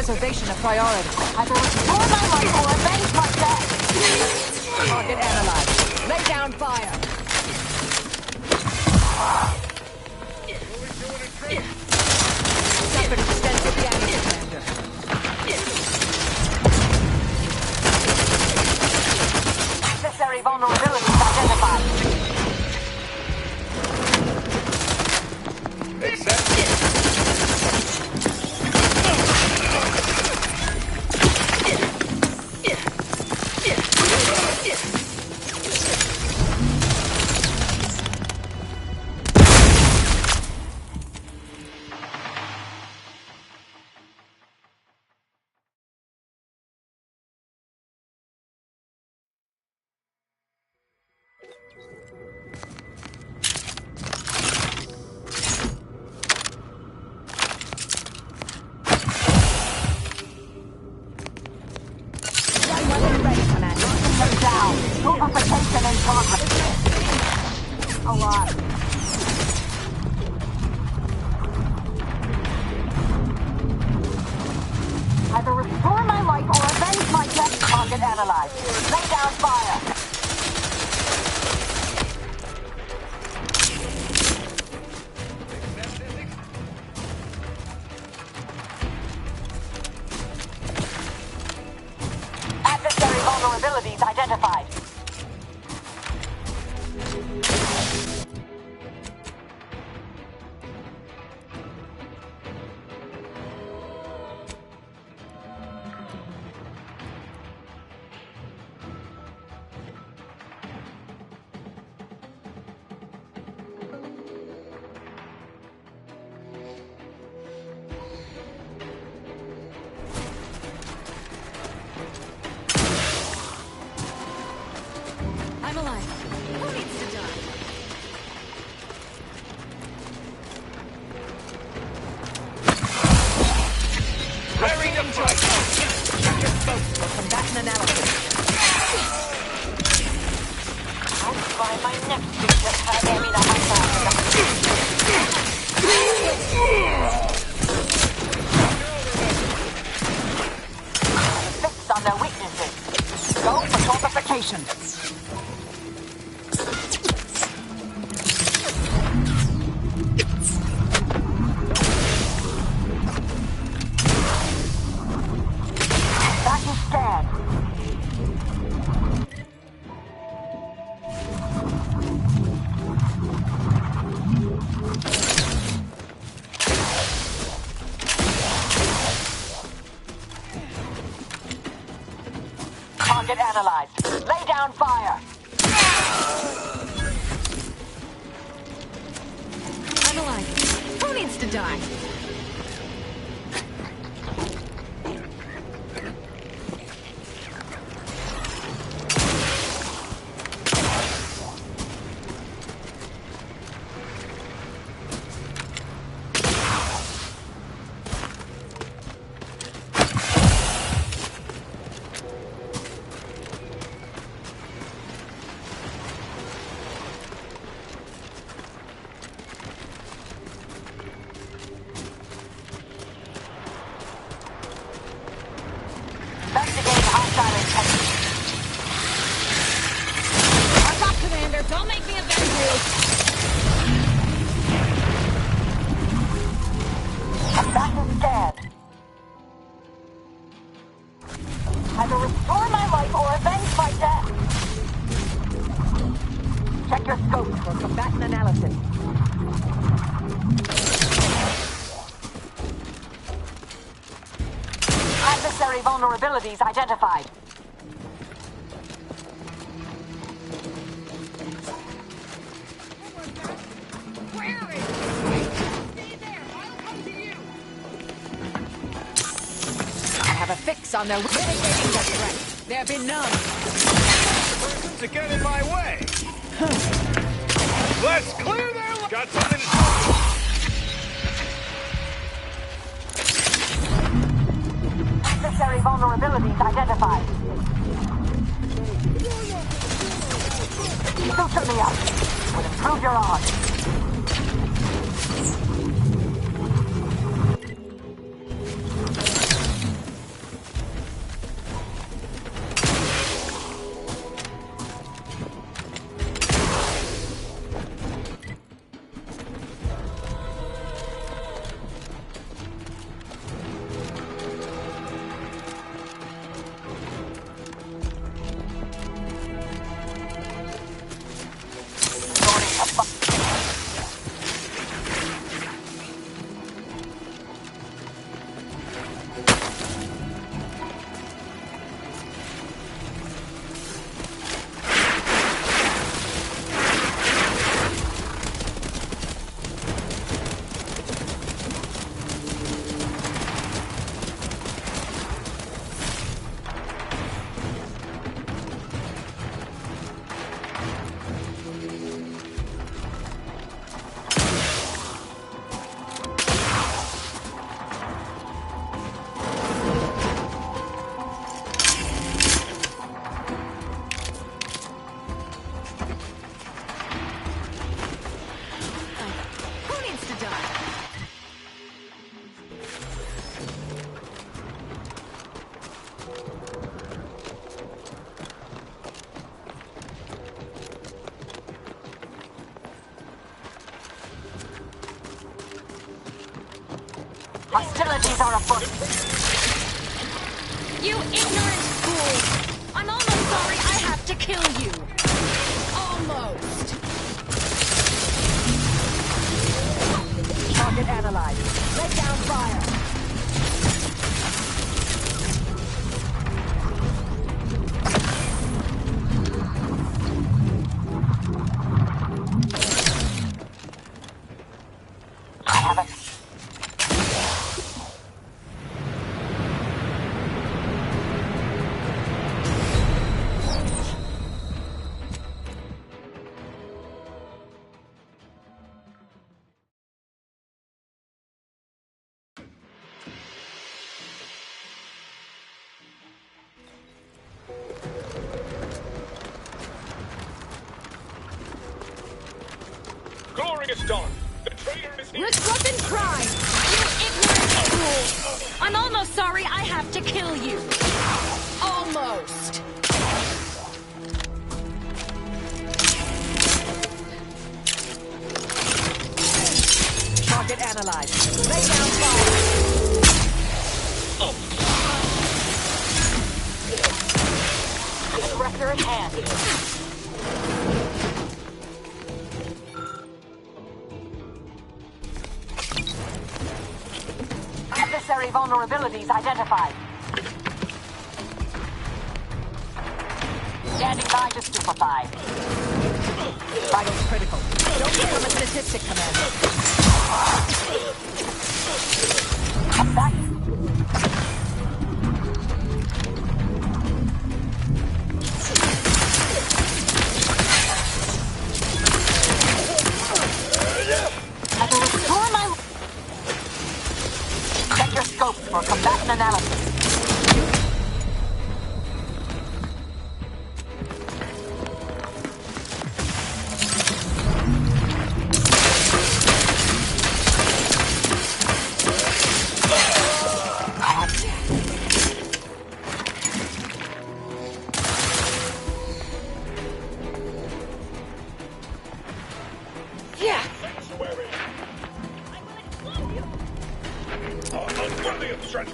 S10: Preservation a priority. Either restore my life or avenge my death. Target analyzed. Lay down fire. Suffered extensive damage, Commander.
S16: Necessary vulnerabilities identified. Either restore my life or avenge my death. Target analyzed. Lay down fire. Adversary vulnerabilities identified.
S10: I'm alive. Who needs to die?
S7: Very the price.
S10: Check your scopes for combatant analysis.
S16: I'll try my next picture. Fix on their weaknesses. Go for torpification. That is scared. Target analyzed. Lay down fire.
S10: I'm alive. Who needs to die?
S16: Investigate hostile intent.
S10: What's up, Commander? Don't make me avenge you.
S16: That is scared. Either restore my life or avenge my death. Check your scopes for combatant analysis. Adversary vulnerabilities identified.
S10: I have a fix on their mitigating the threat. There be none.
S7: Persons to get in my way. Let's clear their... Got something to...
S16: Adversary vulnerabilities identified. Suture me up. Would improve your odds. Hostilities are afoot.
S11: You ignorant fool! I'm almost sorry I have to kill you. Almost.
S16: Target analyzed. Lay down fire. I have it.
S9: Glorious dawn! The traitor is here!
S11: Disrupt crime! You ignorant fool! I'm almost sorry I have to kill you. Almost.
S16: Target analyzed. Lay down fire. Aggressor in hand. Adversary vulnerabilities identified. Standing by to stupefy. Vitals critical. Don't become a statistic, Commander. Come back. I can restore my... Check your scopes for combatant analysis.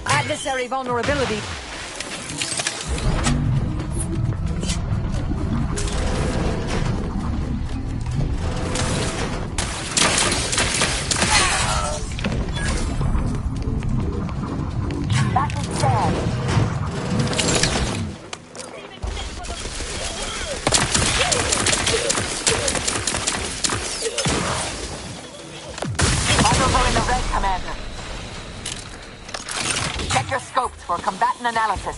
S16: Adversary vulnerability. Back instead. Vitals are in the red, Commander. Check your scopes for combatant analysis.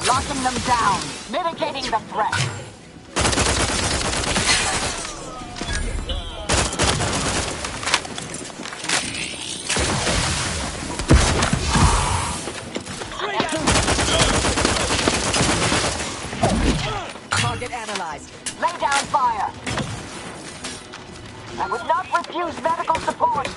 S16: Locking them down, mitigating the threat. Target analyzed. Lay down fire. I would not refuse medical support.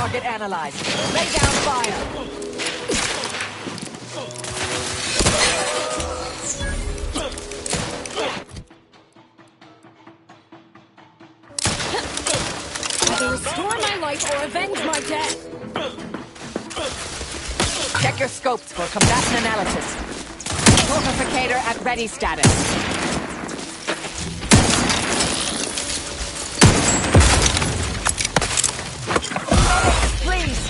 S10: Target analyzed. Lay down fire.
S15: Either restore my life or avenge my death.
S10: Check your scopes for combatant analysis. Torpificator at ready status. Please.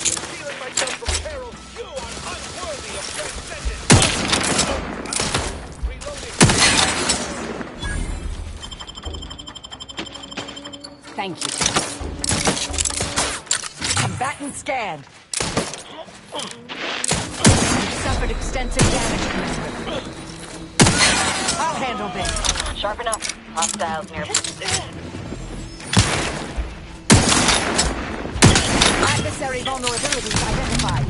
S7: Stealing myself from peril, you are unworthy of your sentence.
S10: Thank you. Combatant scanned. You've suffered extensive damage, Commander. I'll handle this.
S14: Sharp enough. Hostiles near.
S10: Adversary vulnerabilities identified.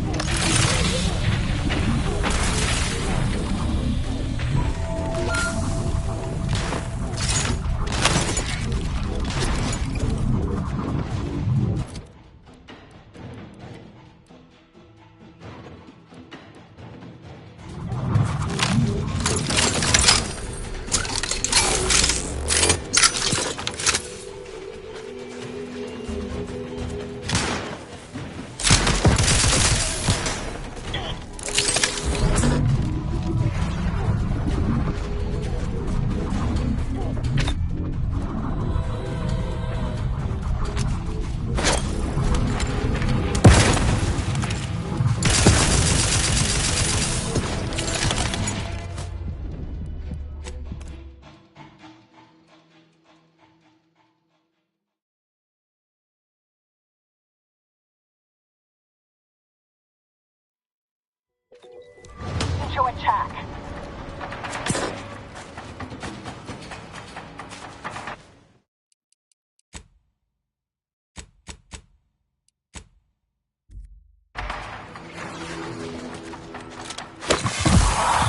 S16: To attack.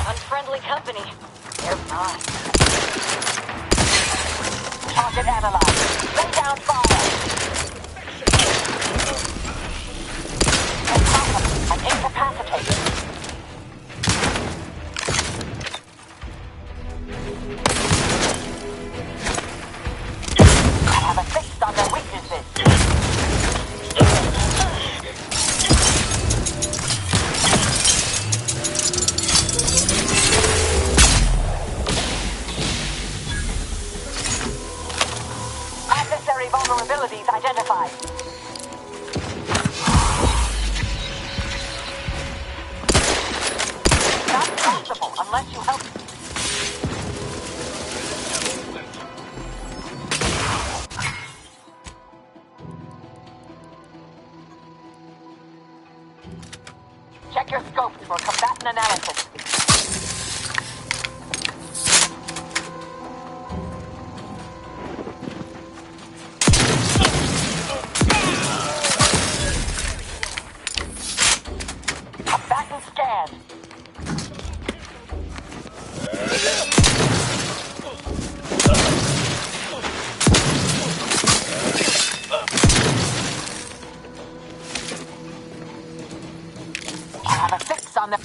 S14: Unfriendly company. They're fine.
S16: Target analyzed. Lay down fire. Impossible. I'm incapacitated. I have a fix on their weaknesses. Adversary vulnerabilities identified. Not possible unless you help. Check your scopes for combatant analysis. Combatant scanned. I have a fix on them.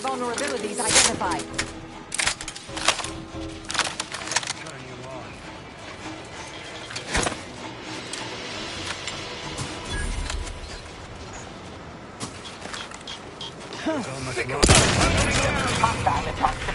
S16: vulnerabilities identified.
S6: Hostile in proximity.